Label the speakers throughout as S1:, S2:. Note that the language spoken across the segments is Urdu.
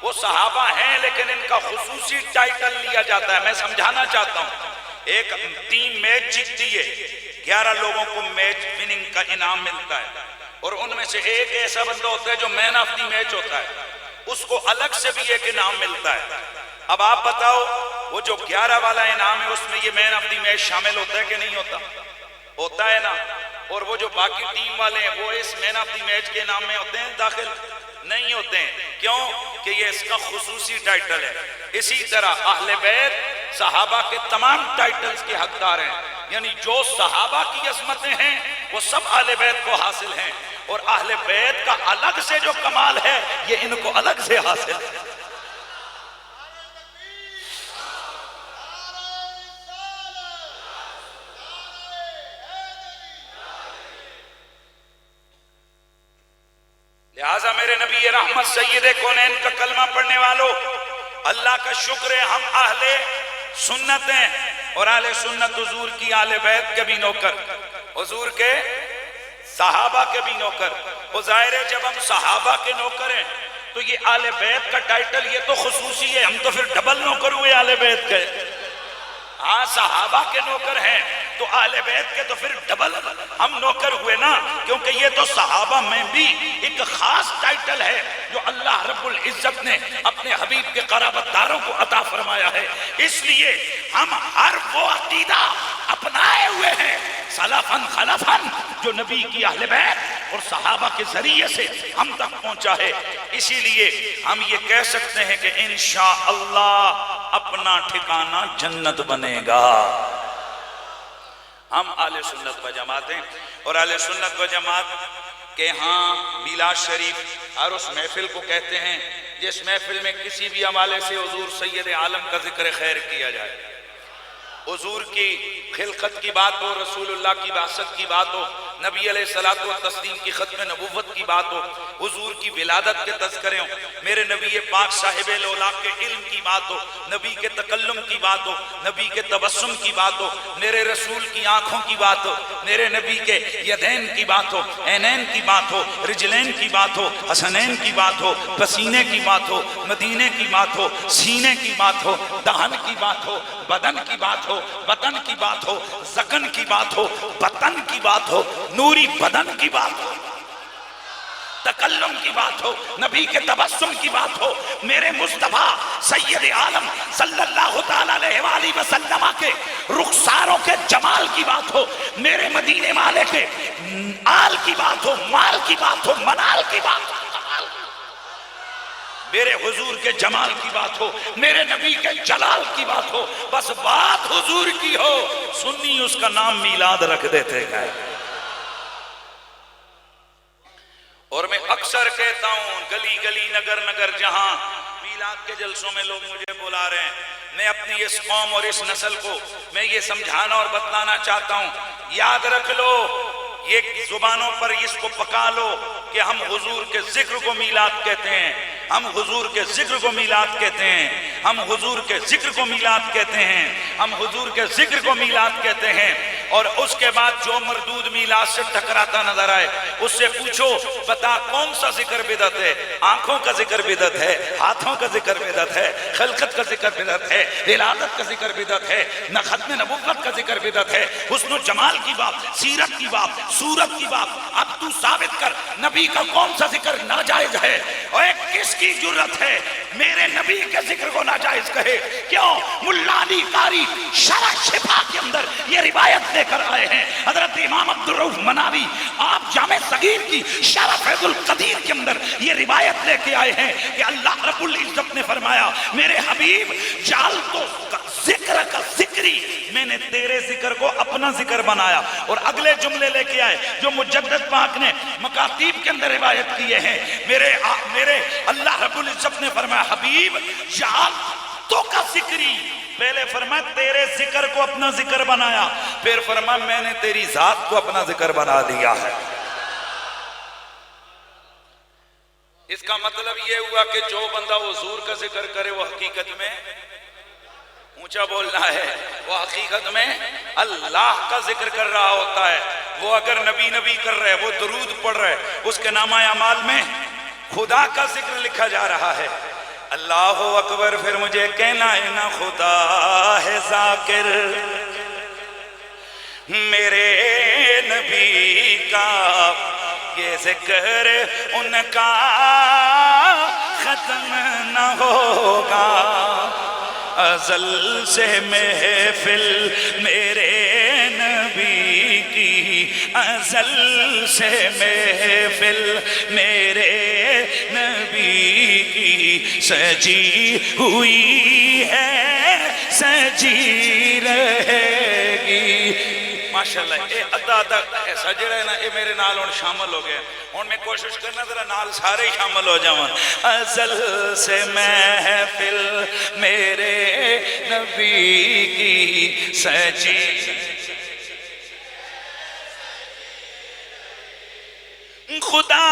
S1: وہ صحابہ ہیں لیکن ان کا خصوصی ٹائٹل لیا جاتا ہے. میں سمجھانا چاہتا ہوں. ایک ٹیم میچ جیتتی ہے, 11 لوگوں کو میچ وننگ کا انعام ملتا ہے, اور ان میں سے ایک ایسا بندہ ہوتا ہے جو مین آف دی میچ ہوتا ہے, اس کو الگ سے بھی ایک انعام ملتا ہے. اب آپ بتاؤ وہ جو 11 والا انعام ہے اس میں یہ مین آف دی میچ شامل ہوتا ہے کہ نہیں ہوتا؟ ہوتا ہے نا. اور وہ جو باقی ٹیم والے ہیں وہ اس مین آف دی میچ کے انعام میں ہوتے ہیں داخل؟ نہیں ہوتے ہیں. کیوں؟ کہ یہ اس کا خصوصی ٹائٹل ہے. اسی طرح اہل بیت صحابہ کے تمام ٹائٹلز کے حقدار ہیں, یعنی جو صحابہ کی عظمتیں ہیں وہ سب اہل بیت کو حاصل ہیں, اور اہل بیت کا الگ سے جو کمال ہے یہ ان کو الگ سے حاصل ہے. لہٰذا میرے نبی رحمت سید کونین کا کلمہ پڑھنے والوں, اللہ کا شکر ہے ہم اہل سنت ہیں, اور اہل سنت حضور کی اہل بیت کے بھی نوکر, حضور کے صحابہ کے بھی نوکر. وہ ظاہر ہے جب ہم صحابہ کے نوکر ہیں تو یہ اہل بیت کا ٹائٹل یہ تو خصوصی ہے, ہم تو پھر ڈبل نوکر ہوئے اہل بیت کے. ہاں صحابہ کے نوکر ہیں تو اہل بیت کے تو پھر ڈبل ہم نوکر ہوئے نا, کیونکہ یہ تو صحابہ میں بھی ایک خاص ٹائٹل ہے جو اللہ رب العزت نے اپنے حبیب کے قرابت داروں کو عطا فرمایا ہے. اس لیے ہم ہر وہ عقیدہ اپنائے ہوئے ہیں سلفاً خلفاً جو نبی کی اہل بیت اور صحابہ کے ذریعے سے ہم تک پہنچا ہے. اسی لیے ہم یہ کہہ سکتے ہیں کہ انشاءاللہ اپنا ٹھکانہ جنت بنے گا. ہم اہل سنت و جماعت ہیں, اور اہل سنت و جماعت کے ہاں میلاد شریف اور اس محفل کو کہتے ہیں جس محفل میں کسی بھی حوالے سے حضور سید عالم کا ذکر خیر کیا جائے, حضور کی خلقت کی بات ہو, رسول اللہ کی بعثت کی بات ہو, نبی علیہ الصلوۃ والتسلیم کی ختم نبوت کی بات ہو, حضور کی ولادت کے تذکرے ہوں, میرے نبی پاک صاحب الاولاق کے علم کی بات ہو, نبی کے تکلم کی بات ہو, نبی کے تبسم کی بات ہو, میرے رسول کی آنکھوں کی بات ہو, میرے نبی کے یدین کی بات ہو, عینین کی بات ہو, رجلین کی بات ہو, حسنین کی بات ہو, پسینے کی بات ہو, مدینے کی بات ہو, سینے کی بات ہو, دہن کی بات ہو, بدن کی بات ہو, بطن کی بات ہو, زکن کی بات ہو, بطن کی بات ہو, نوری بدن کی بات ہو, تکلم کی بات ہو, نبی کے تبسم کی بات ہو, میرے مصطفیٰ سید عالم صلی اللہ تعالیٰ علیہ وآلہ وسلم کے رخساروں کے جمال کی بات ہو, میرے مدینے والے کے آل کی بات ہو, مال کی بات ہو, منال کی بات ہو, میرے حضور کے جمال کی بات ہو, میرے نبی کے جلال کی بات ہو, بس بات حضور کی ہو, سنی اس کا نام میلاد رکھ دیتے گئے. اور میں اکثر کہتا ہوں گلی گلی نگر نگر جہاں میلاد کے جلسوں میں لوگ مجھے بلا رہے ہیں, میں اپنی اس قوم اور اس نسل کو میں یہ سمجھانا اور بتلانا چاہتا ہوں, یاد رکھ لو, یہ زبانوں پر اس کو پکا لو کہ ہم حضور کے ذکر کو میلاد کہتے ہیں, ہم حضور کے ذکر کو میلاد کہتے ہیں, ہم حضور کے ذکر کو میلاد کہتے ہیں, ہم حضور کے ذکر کو میلاد کہتے ہیں. اور اس کے بعد جو مردود میلاد سے ٹکراتا نظر آئے اس سے پوچھو بتا کون سا ذکر بدعت ہے؟ آنکھوں کا ذکر بدعت ہے, ہاتھوں کا ذکر بدعت ہے, خلقت کا ذکر بدعت ہے, ولادت کا ذکر بدعت ہے, نہ ختم نبوت کا ذکر بدعت ہے, حسن و جمال کی بات, سیرت کی بات, صورت کی بات. اب تو ثابت کر نبی کا کون سا ذکر ناجائز ہے, اور کس کی جرت ہے میرے نبی کے ذکر کو ناجائز کہے؟ کیوں؟ ملا علی قاری شرح شفا کے اندر یہ روایت لے کر آئے ہیں, حضرت امام عبدالرؤف مناوی آپ جامع صغیر کی شرح فیض القدیر کے اندر یہ روایت لے کے آئے ہیں کہ اللہ رب العزت نے فرمایا میرے حبیب جعل تو ذکر کا ذکری, میں نے تیرے ذکر کو اپنا ذکر بنایا. اور اگلے جملے لے کے آئے جو مجدد پاک نے مکاتیب کے اندر روایت کیے ہیں, میرے اللہ رب العزت نے فرمایا حبیب جعل تو کا ذکری, پہلے فرمایا تیرے ذکر کو اپنا ذکر بنایا, پھر فرمایا میں نے تیری ذات کو اپنا ذکر بنا دیا ہے. اس کا مطلب یہ ہوا کہ جو بندہ حضور کا ذکر کرے وہ حقیقت میں اونچا بولنا ہے, وہ حقیقت میں اللہ کا ذکر کر رہا ہوتا ہے. وہ اگر نبی نبی کر رہے, وہ درود پڑھ رہے, اس کے نامہ اعمال میں خدا کا ذکر لکھا جا رہا ہے. اللہ اکبر. پھر مجھے کہنا ہے نا خدا ہے ذاکر میرے نبی کا، یہ ذکر ان کا ختم نہ ہوگا. ازل سے محفل میرے نبی کی، ازل سے محفل میرے نبی کی سجی ہوئی ہے، سجی رہے گی. ماشاءاللہ اے ادا ایسا جڑا ہے نا اے میرے نال ہن شامل ہو گیا. ہن میں کوشش کرنا ذرا نال سارے ہی شامل ہو جاواں. ازل سے محفل میرے نبی کی سجی، خدا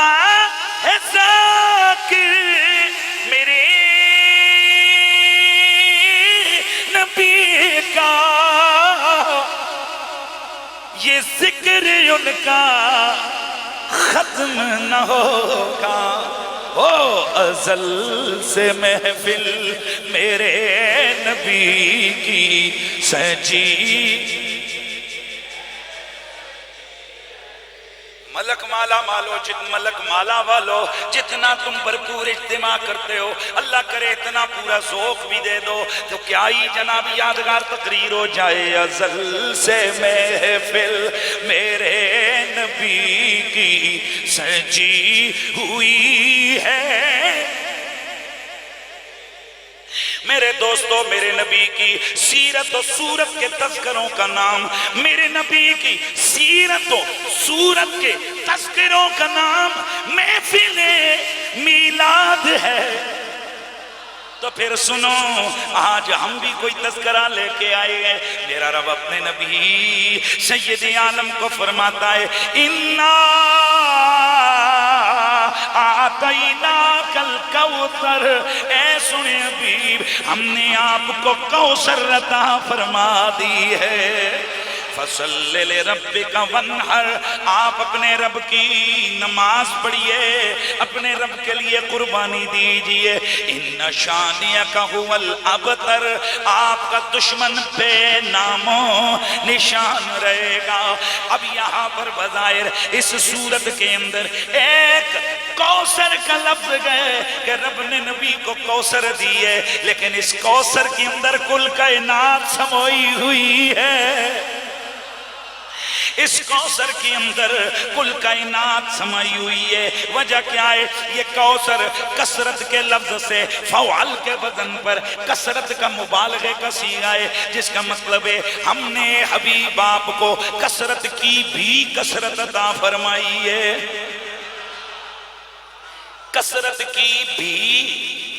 S1: ہے ذاکر میرے نبی کا، یہ ذکر ان کا ختم نہ ہوگا. او ازل سے محفل میرے نبی کی سجی. ملک مالا مالو ملک مالا والو جتنا تم بھرپور اجتماع کرتے ہو، اللہ کرے اتنا پورا ذوق بھی دے دو تو کیا ہی جناب یادگار تقریر ہو جائے. ازل سے محفل میرے نبی کی سجی ہوئی ہے. میرے دوستو، میرے نبی کی سیرت و صورت کے تذکروں کا نام، میرے نبی کی سیرت و صورت کے تذکروں کا نام محفل میلاد ہے. تو پھر سنو، آج ہم بھی کوئی تذکرہ لے کے آئے ہیں. میرا رب اپنے نبی سید عالم کو فرماتا ہے اِنَّا آتَيْنَاكَ الْكَوْثَرَ، اے سنے حبیب ہم نے آپ کو کوثر عطا فرما دی ہے. فَصَلِّ لِرَبِّكَ وَانْحَرْ، آپ اپنے رب کی نماز پڑھئے، اپنے رب کے لیے قربانی دیجئے. اِنَّ شَانِئَكَ هُوَ الْأَبْتَرُ، آپ کا دشمن پہ ناموں نشان رہے گا. اب یہاں پر بظاہر اس صورت کے اندر ایک کوثر کا لفظ گئے کہ رب نے نبی کو کوثر دی ہے، لیکن اس کوثر کے اندر کل کائنات سموئی ہوئی ہے. اس کوثر کے اندر کل کائنات سمائی ہوئی ہے. وجہ کیا ہے؟ یہ کوثر کثرت کے لفظ سے فعال کے وزن پر کثرت کا مبالغے کا صیغہ ہے، جس کا مطلب ہے ہم نے حبیب آپ کو کثرت کی بھی کثرت عطا فرمائی ہے. کثرت کی بھی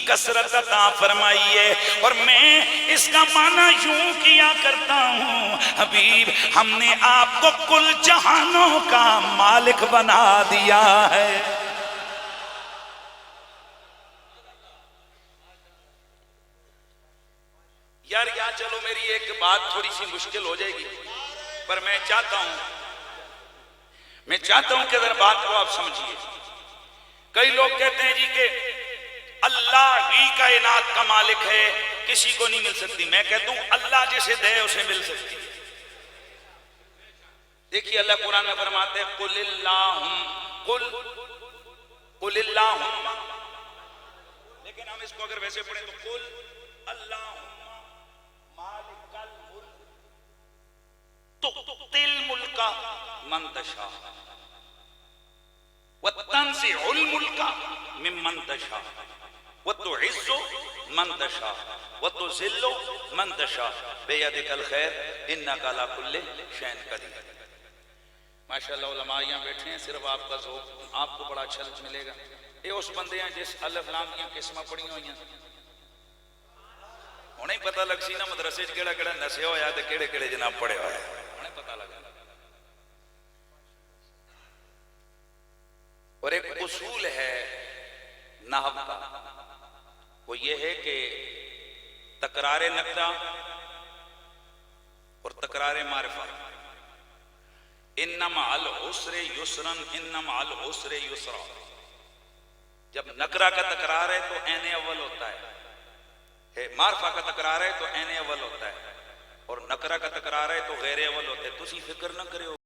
S1: کثرت عطا فرمائی ہے. اور میں اس کا معنی یوں کیا کرتا ہوں، حبیب ہم نے آپ کو کل جہانوں کا مالک بنا دیا ہے. یار چلو میری ایک بات تھوڑی سی مشکل ہو جائے گی، پر میں چاہتا ہوں کہ اگر بات کو آپ سمجھیے. کئی لوگ کہتے ہیں جی کہ اللہ ہی کائنات کا مالک ہے، کسی کو نہیں مل سکتی. میں کہتا ہوں اللہ جسے دے اسے مل سکتی. دیکھیے اللہ قرآن میں فرماتے ہیں قل اللہم، لیکن ہم اس کو اگر ویسے پڑھیں تو قل اللہم مالک الملک تؤتی الملک من تشاء وَتَنْزِعُ الْمُلْكَ مِمَّنْ تَشَاءُ وَتُعِزُّ مَنْ تَشَاءُ وَتُذِلُّ مَنْ تَشَاءُ بِيَدِكَ الْخَيْرُ إِنَّكَ عَلَىٰ كُلِّ شَيْءٍ قَدِيرٌ. ماشاءاللہ علماء یہاں بیٹھے ہیں، صرف آپ کا ذوق آپ کو بڑا اچھا ملے گا. یہ اس بندے ہیں جس الف لام کی قسمیں پڑھی ہوئی ہیں، انہیں پتہ لگ سی نا مدرسے کیڑا کیڑا نسیا ہویا تے کیڑے کیڑے جناب پڑھے ہوئے، انہیں پتہ لگا. اور ایک اصول ہے نحو کا، وہ یہ ہے کہ تکرار نکرہ اور تکرار معرفہ، ان مع العسر یسرا ان مع العسر یسرا. جب نکرہ کا تکرار ہے تو عین اول ہوتا ہے، معرفہ کا تکرار ہے تو عین اول ہوتا ہے، اور نکرہ کا تکرار ہے تو غیر اول ہوتا ہے. تسی فکر نہ کرے ہو